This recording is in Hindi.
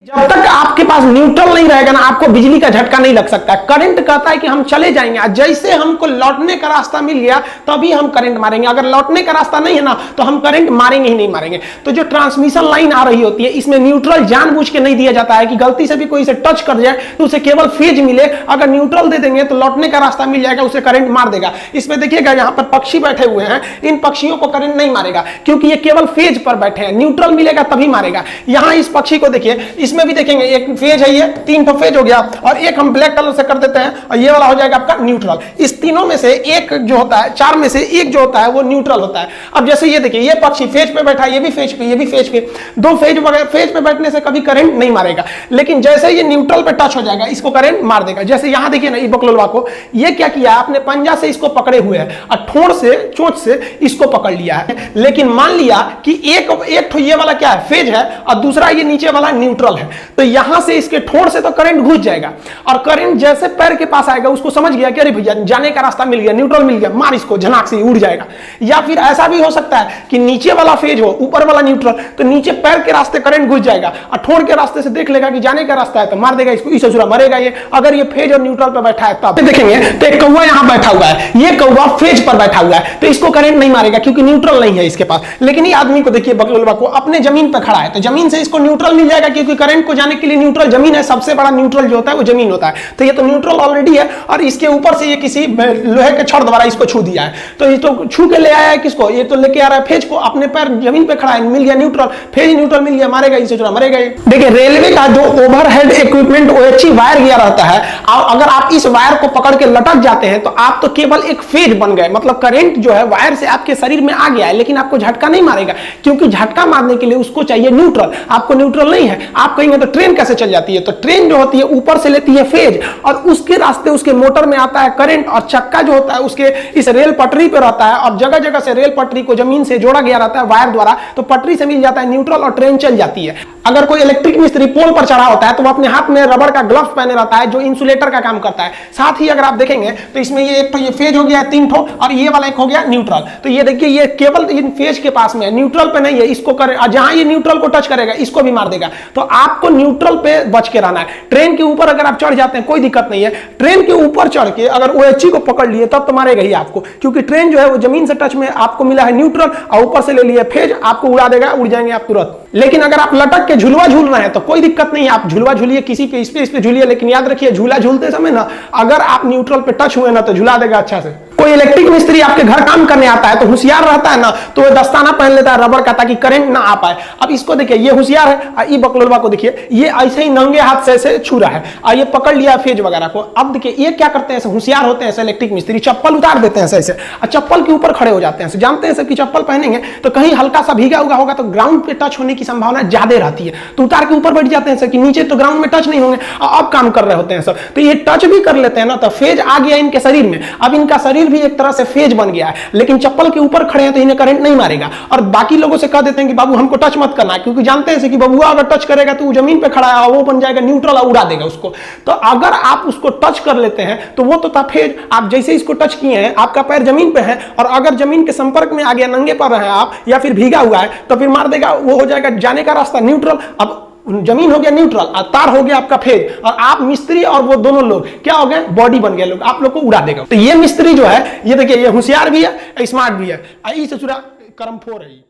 जब तक आपके पास न्यूट्रल नहीं रहेगा ना, आपको बिजली का झटका नहीं लग सकता। करंट कहता है कि हम चले जाएंगे, जैसे हमको लौटने का रास्ता मिल गया तभी हम करंट मारेंगे। अगर लौटने का रास्ता नहीं है ना तो हम करंट मारेंगे ही नहीं मारेंगे। तो जो ट्रांसमिशन लाइन आ रही होती है इसमें न्यूट्रल जानबूझ के नहीं दिया जाता है कि गलती से भी कोई इसे टच कर जाए तो उसे केवल फेज मिले। अगर न्यूट्रल दे देंगे तो लौटने का रास्ता मिल जाएगा, उसे करंट मार देगा। इसमें देखिएगा यहाँ पर पक्षी बैठे हुए हैं, इन पक्षियों को करंट नहीं मारेगा क्योंकि ये केवल फेज पर बैठे हैं। न्यूट्रल मिलेगा तभी मारेगा। यहाँ इस पक्षी को देखिए, इसमें भी देखेंगे एक फेज है, ये 3 तो फेज हो गया और एक हम ब्लैक कलर से कर देते हैं और ये वाला हो जाएगा आपका न्यूट्रल। इस तीनों में से एक जो होता है, 4 में से एक जो होता है वो न्यूट्रल होता है। अब जैसे ये देखिए, ये पक्षी फेज पे बैठा है, ये भी फेज पे, ये भी फेज पे, 2 फेज पे बैठने से कभी करंट नहीं मारेगा। लेकिन जैसे ये न्यूट्रल पे टच हो जाएगा इसको करंट मार देगा। जैसे यहां देखिए ना, ये बकलोलवा को ये क्या किया, आपने पंजा से इसको पकड़े हुए है और ठोड़ से, चोंच से इसको पकड़ लिया है। लेकिन मान लिया कि एक ये वाला क्या है, फेज है और दूसरा ये नीचे वाला न्यूट्रल है, तो यहां से इसके ठोड़ से तो करंट घुस जाएगा और करंट जैसे पैर के पास आएगा उसको समझ गया कि अरे भैया जाने का रास्ता मिल गया, न्यूट्रल मिल गया, मार इसको, झनाक से उड़ जाएगा। या फिर ऐसा भी हो सकता है कि नीचे वाला फेज हो, ऊपर वाला न्यूट्रल, तो नीचे पैर के रास्ते करंट घुस जाएगा और ठोड़ के रास्ते से देख लेगा कि जाने का रास्ता है तो मार देगा इसको, इस ससुरा मरेगा ये। अगर ये फेज और न्यूट्रल पर बैठा है तब देखेंगे तो एक कौवा यहां बैठा हुआ है, ये कौवा फेज पर बैठा हुआ है तो इसको करंट नहीं मारेगा क्योंकि न्यूट्रल नहीं है इसके पास। लेकिन ये आदमी को देखिए, बकलोलवा को, अपने जमीन पर खड़ा है तो जमीन से इसको न्यूट्रल मिल जाएगा क्योंकि करंट को जाने के लिए न्यूट्रल जमीन है। सबसे बड़ा न्यूट्रल जो होता है वो जमीन होता है, तो ये तो न्यूट्रल ऑलरेडी है और इसके ऊपर से ये किसी लोहे के छड़ द्वारा इसको छू दिया है, तो ये तो छू के ले आया है किसको, ये तो लेके आ रहा है फेज को। अपने पैर जमीन पे खड़ा है, मिल गया न्यूट्रल, फेज न्यूट्रल मिल गया, मारेगा इसे, जो मरेगा ये। देखिए रेलवे का जो ओवरहेड इक्विपमेंट OHE वायर गया रहता है, अगर आप इस वायर को पकड़ के लटक जाते हैं तो आप तो केवल एक फेज बन गए, मतलब करंट जो है वायर से आपके शरीर में आ गया है लेकिन आपको झटका नहीं मारेगा क्योंकि झटका मारने के लिए उसको चाहिए न्यूट्रल। आपको न्यूट्रल नहीं है, आप कहेंगे तो ट्रेन कैसे चल जाती है, तो ट्रेन जो होती है ऊपर से लेती है फेज और उसके रास्ते उसके मोटर में आता है करंट और चक्का जो होता है उसके इस रेल पटरी पे रहता है और जगह जगह से रेल पटरी को जमीन से जोड़ा गया रहता है वायर द्वारा, तो पटरी से मिल जाता है न्यूट्रल और ट्रेन चल जाती है। अगर कोई इलेक्ट्रिक मिस्त्री पोल पर चढ़ा होता है तो वो अपने हाथ में रबड़ का ग्लव्स पहने रहता है जो इंसुलेटर का काम करता है। साथ ही अगर आप देखेंगे तो इसमें ये एक तो ये फेज हो गया 3 ठो और ये वाला एक हो गया न्यूट्रल। तो ये देखिए, ये केवल इन फेज के पास में है, न्यूट्रल पे नहीं है। इसको करे, जहां ये न्यूट्रल को टच करेगा इसको भी मार देगा। तो आपको न्यूट्रल पे बच के रहना है। ट्रेन के ऊपर अगर आप चढ़ जाते हैं कोई दिक्कत नहीं है, ट्रेन के ऊपर चढ़ के अगर OHE को पकड़ लिए तब तो मारेगा ही आपको क्योंकि ट्रेन जो है वो जमीन से टच में, आपको मिला है न्यूट्रल और ऊपर से ले लिया फेज, आपको उड़ा देगा, उड़ जाएंगे आप तुरंत। लेकिन अगर आप लटक के झुलवा झूल रहे हैं तो कोई दिक्कत नहीं है, आप झुलवा झूलिए, किसी पे, इस पे झूलिए, लेकिन याद रखिए झूला झूलते समय ना अगर आप न्यूट्रल पे टच हुए ना तो झुला देगा अच्छा से। कोई इलेक्ट्रिक मिस्त्री आपके घर काम करने आता है तो होशियार रहता है ना, तो वो दस्ताना पहन लेता है रबड़ का ताकि करंट ना आ पाए। अब इसको देखिए, ये होशियार है और ये बकलोलवा को देखिए, ये ऐसे ही नंगे हाथ से ऐसे छू रहा है और ये पकड़ लिया फेज वगैरह को। अब देखिए ये क्या करते हैं, ऐसे होशियार होते हैं ऐसे इलेक्ट्रिक मिस्त्री, चप्पल उतार देते हैं ऐसे और चप्पल के ऊपर खड़े हो जाते हैं। जानते हैं कि चप्पल पहनेंगे तो कहीं हल्का सा भीगा हुआ होगा तो ग्राउंड पे टच होने की संभावना ज्यादा रहती है, तो उतार के ऊपर बैठ जाते हैं कि नीचे तो ग्राउंड में टच नहीं होंगे। अब काम कर रहे होते हैं सब, तो ये टच भी कर लेते हैं ना तो फेज आ गया इनके शरीर में। अब इनका शरीर भी एक तरह से फेज बन गया है, लेकिन चप्पल के ऊपर खड़े हैं तो इन्हें करंट नहीं मारेगा। और बाकी लोगों से कह देते हैं कि बाबू हमको टच मत करना, क्योंकि जानते हैं कि बबुआ अगर टच करेगा तो वो जमीन पे खड़ा है, वो बन जाएगा न्यूट्रल और उड़ा देगा उसको। तो अगर आप उसको टच कर लेते हैं तो वो तो था फेज। आप जैसे इसको टच किए हैं, आपका पैर जमीन पे है और अगर जमीन के संपर्क में आ गया, नंगे पर रहे आप या फिर भीगा हुआ है तो फिर मार देगा, वो हो जाएगा जाने का रास्ता न्यूट्रल। अब जमीन हो गया न्यूट्रल और तार हो गया आपका फेज, और आप मिस्त्री और वो दोनों लोग क्या हो गए, बॉडी बन गए लोग, आप लोग को उड़ा देगा। तो ये मिस्त्री जो है, ये देखिए, ये होशियार भी है, स्मार्ट भी है, इससे पूरा कर्मठोर है।